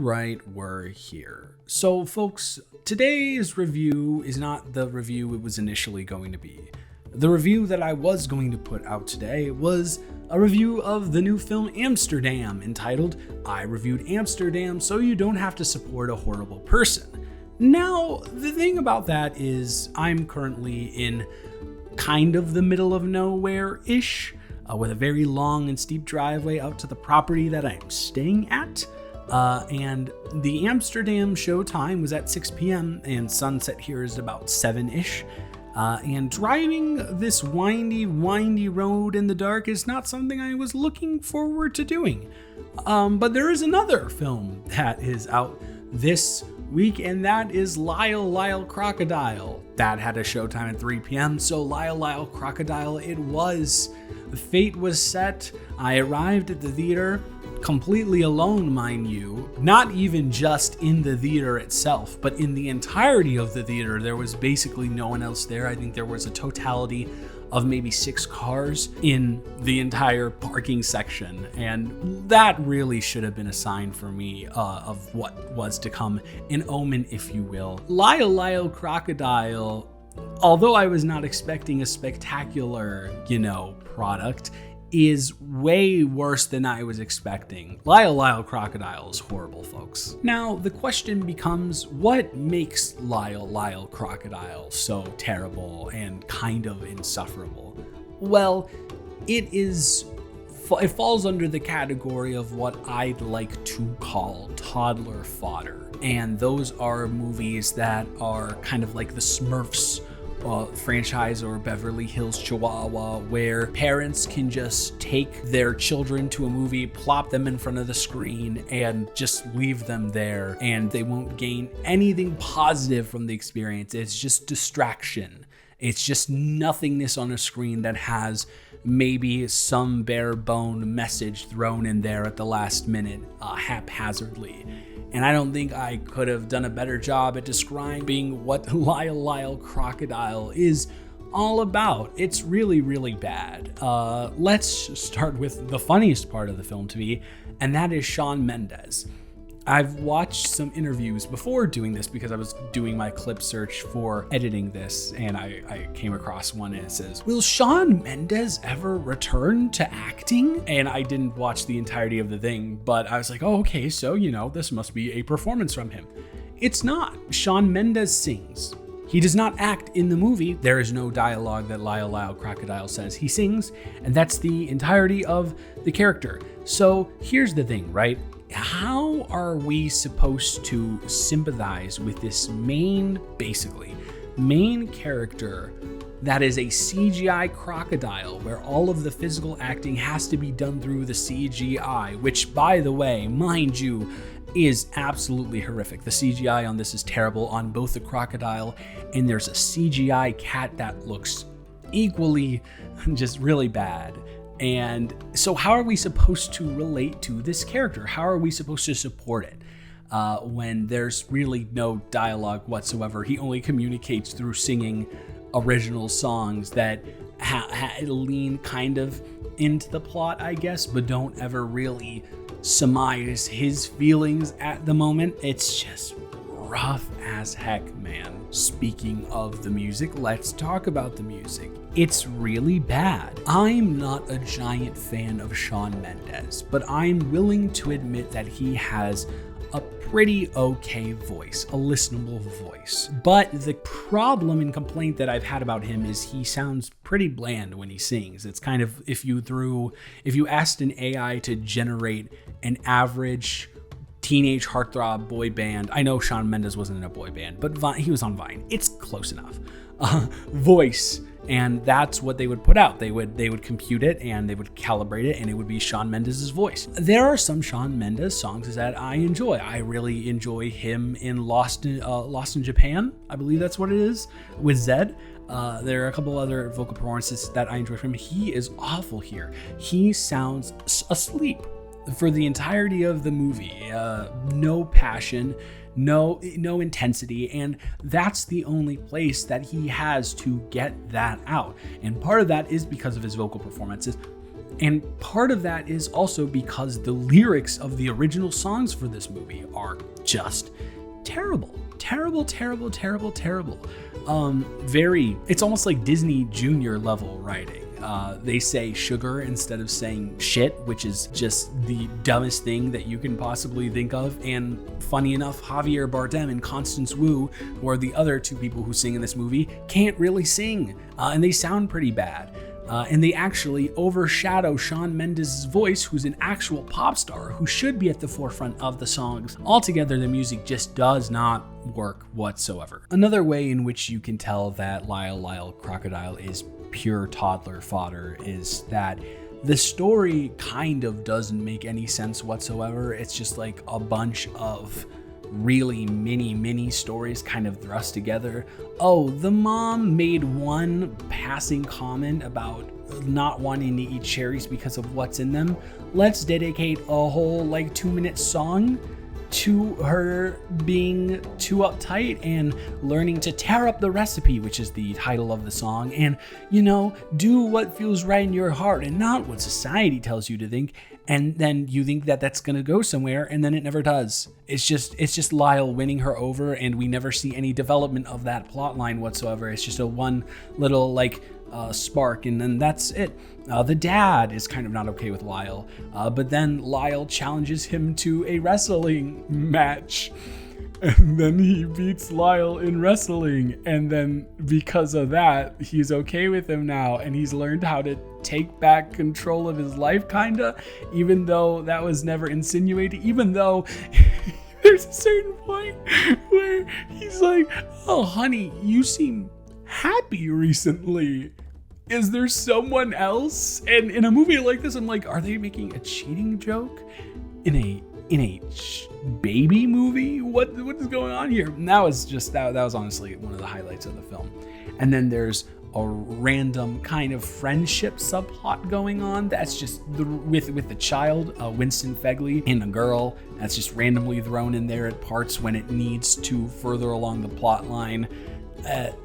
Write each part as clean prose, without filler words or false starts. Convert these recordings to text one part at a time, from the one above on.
right, we're here. So folks, today's review is not the review it was initially going to be. The review that I was going to put out today was a review of the new film Amsterdam, entitled I Reviewed Amsterdam So You Don't Have to Support a Horrible Person. Now, the thing about that is I'm currently in kind of the middle of nowhere-ish, with a very long and steep driveway out to the property that I'm staying at. And the Amsterdam show time was at 6 p.m. and sunset here is about 7-ish. And driving this windy road in the dark is not something I was looking forward to doing. But there is another film that is out this week, and that is LYLE Crocodile. That had a showtime at 3 p.m. So LYLE Crocodile it was. The fate was set. I arrived at the theater completely alone, mind you, not even just in the theater itself, but in the entirety of the theater. There was basically no one else there. I think there was a totality of maybe 6 cars in the entire parking section, and that really should have been a sign for me of what was to come, an omen, if you will. LYLE Crocodile, although I was not expecting a spectacular, product, is way worse than I was expecting. LYLE Crocodile is horrible, folks. Now, the question becomes, what makes LYLE Crocodile so terrible and kind of insufferable? Well, it falls under the category of what I'd like to call toddler fodder. And those are movies that are kind of like the Smurfs franchise or Beverly Hills Chihuahua, where parents can just take their children to a movie, plop them in front of the screen, and just leave them there, and they won't gain anything positive from the experience. It's just distraction. It's just nothingness on a screen that has maybe some bare bone message thrown in there at the last minute, haphazardly. And I don't think I could have done a better job at describing what LYLE Crocodile is all about. It's really, really bad. Let's start with the funniest part of the film to me, and that is Shawn Mendes. I've watched some interviews before doing this because I was doing my clip search for editing this, and I came across one and it says, "Will Shawn Mendes ever return to acting?" And I didn't watch the entirety of the thing, but I was like, oh, okay, so, this must be a performance from him. It's not. Shawn Mendes sings. He does not act in the movie. There is no dialogue that LYLE Crocodile says. He sings, and that's the entirety of the character. So here's the thing, right? How are we supposed to sympathize with this main character that is a CGI crocodile, where all of the physical acting has to be done through the CGI, which, by the way, mind you, is absolutely horrific. The CGI on this is terrible on both the crocodile, and there's a CGI cat that looks equally just really bad. And so how are we supposed to relate to this character? How are we supposed to support it when there's really no dialogue whatsoever? He only communicates through singing original songs that lean kind of into the plot, I guess, but don't ever really surmise his feelings at the moment. It's just rough as heck, man. Speaking of the music, let's talk about the music. It's really bad. I'm not a giant fan of Shawn Mendes, but I'm willing to admit that he has a pretty okay voice, a listenable voice. But the problem and complaint that I've had about him is he sounds pretty bland when he sings. It's kind of, if you asked an AI to generate an average teenage heartthrob boy band. I know Shawn Mendes wasn't in a boy band, but he was on Vine. It's close enough. Voice, and that's what they would put out. They would compute it and they would calibrate it, and it would be Shawn Mendes' voice. There are some Shawn Mendes songs that I enjoy. I really enjoy him in Lost in Japan. I believe that's what it is, with Zed. There are a couple other vocal performances that I enjoy from him. He is awful here. He sounds asleep for the entirety of the movie. No passion, no intensity, and that's the only place that he has to get that out. And part of that is because of his vocal performances. And part of that is also because the lyrics of the original songs for this movie are just terrible. It's almost like Disney Junior level writing. They say sugar instead of saying shit, which is just the dumbest thing that you can possibly think of. And funny enough, Javier Bardem and Constance Wu, who are the other two people who sing in this movie, can't really sing, and they sound pretty bad. And they actually overshadow Shawn Mendes' voice, who's an actual pop star who should be at the forefront of the songs. Altogether, the music just does not work whatsoever. Another way in which you can tell that LYLE Crocodile is pure toddler fodder is that the story kind of doesn't make any sense whatsoever. It's just like a bunch of really mini stories kind of thrust together. Oh, the mom made one passing comment about not wanting to eat cherries because of what's in them. Let's dedicate a whole 2-minute song to her being too uptight and learning to tear up the recipe, which is the title of the song, and do what feels right in your heart and not what society tells you to think. And then you think that that's going to go somewhere, and then it never does. It's just Lyle winning her over, and we never see any development of that plot line whatsoever. It's just a one little spark, and then that's it. The dad is kind of not okay with Lyle, but then Lyle challenges him to a wrestling match. And then he beats Lyle in wrestling, and then because of that, he's okay with him now, and he's learned how to take back control of his life, kinda, even though that was never insinuated, even though there's a certain point where he's like, oh honey, you seem happy recently. Is there someone else? And in a movie like this, I'm like, are they making a cheating joke in a baby movie? What is going on here? And that was honestly one of the highlights of the film. And then there's a random kind of friendship subplot going on that's just with the child, Winston Fegley, and a girl that's just randomly thrown in there at parts when it needs to further along the plot line.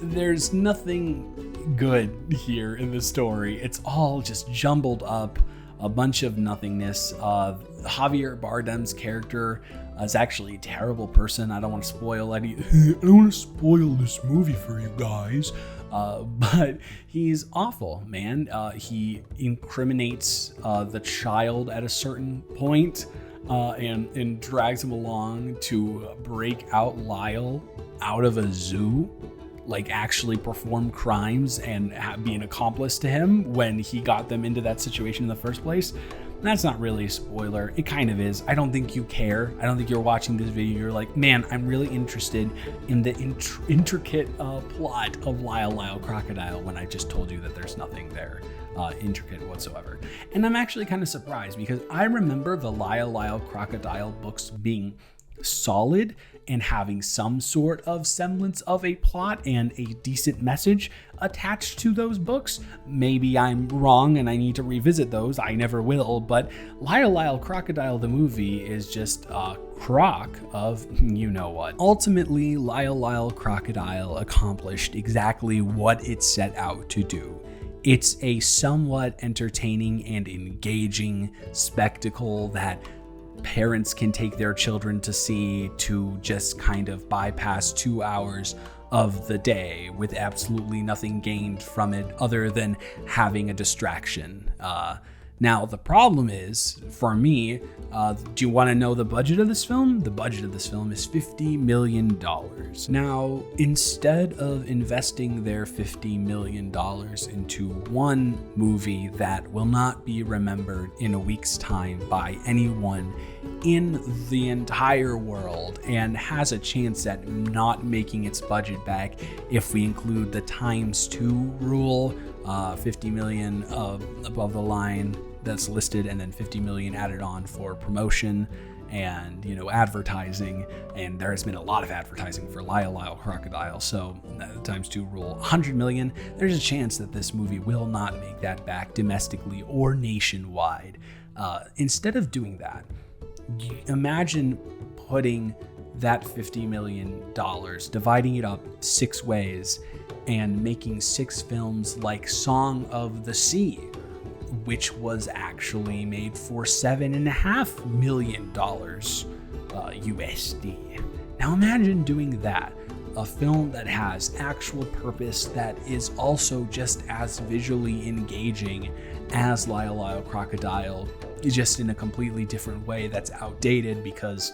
There's nothing good here in the story. It's all just jumbled up, a bunch of nothingness. Javier Bardem's character is actually a terrible person. I don't want to spoil I don't want to spoil this movie for you guys, but he's awful, man. He incriminates the child at a certain point, and drags him along to break out Lyle out of a zoo, actually perform crimes and be an accomplice to him when he got them into that situation in the first place. That's not really a spoiler. It kind of is. I don't think you care. I don't think you're watching this video. You're like, man, I'm really interested in the intricate plot of LYLE Crocodile, when I just told you that there's nothing there intricate whatsoever. And I'm actually kind of surprised, because I remember the LYLE Crocodile books being solid and having some sort of semblance of a plot and a decent message attached to those books. Maybe I'm wrong and I need to revisit those. I never will, but LYLE Crocodile the movie is just a crock of you know what. Ultimately, LYLE Crocodile accomplished exactly what it set out to do. It's a somewhat entertaining and engaging spectacle that parents can take their children to see, to just kind of bypass 2 hours of the day with absolutely nothing gained from it other than having a distraction. Now, the problem is, for me, do you want to know the budget of this film? The budget of this film is $50 million. Now, instead of investing their $50 million into one movie that will not be remembered in a week's time by anyone in the entire world and has a chance at not making its budget back if we include the ×2 rule, 50 million above the line that's listed, and then 50 million added on for promotion and advertising. And there has been a lot of advertising for LYLE Crocodile, so ×2 rule, 100 million. There's a chance that this movie will not make that back domestically or nationwide. Instead of doing that, imagine putting that $50 million, dividing it up 6 ways, and making 6 films like Song of the Sea, which was actually made for $7.5 million USD. Now imagine doing that. A film that has actual purpose, that is also just as visually engaging as LYLE Crocodile, just in a completely different way that's outdated because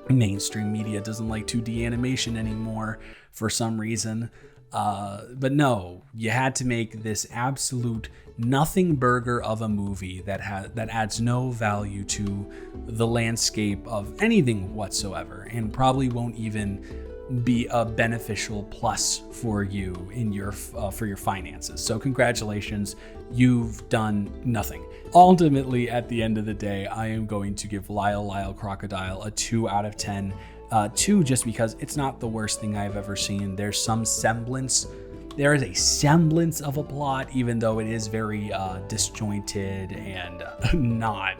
mainstream media doesn't like 2D animation anymore for some reason. But no, you had to make this absolute nothing burger of a movie that adds no value to the landscape of anything whatsoever, and probably won't even be a beneficial plus for you in your for your finances. So congratulations, you've done nothing. Ultimately, at the end of the day, I am going to give LYLE Crocodile a 2 out of 10. 2 just because it's not the worst thing I've ever seen. There is a semblance of a plot, even though it is very disjointed and not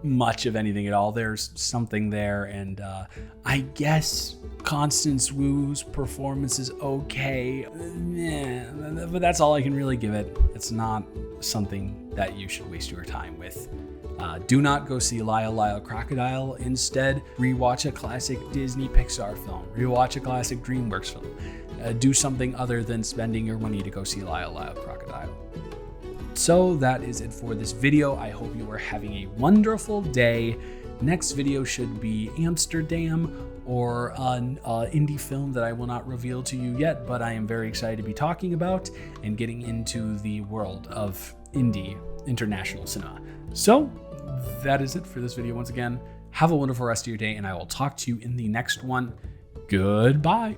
much of anything at all. There's something there, and I guess Constance Wu's performance is okay, but that's all I can really give it. It's not something that you should waste your time with. Do not go see LYLE Crocodile. Instead, rewatch a classic Disney Pixar film. Rewatch a classic DreamWorks film. Do something other than spending your money to go see LYLE Crocodile. So that is it for this video. I hope you are having a wonderful day. Next video should be Amsterdam, or an indie film that I will not reveal to you yet, but I am very excited to be talking about and getting into the world of indie international cinema. So that is it for this video. Once again, have a wonderful rest of your day, and I will talk to you in the next one. Goodbye.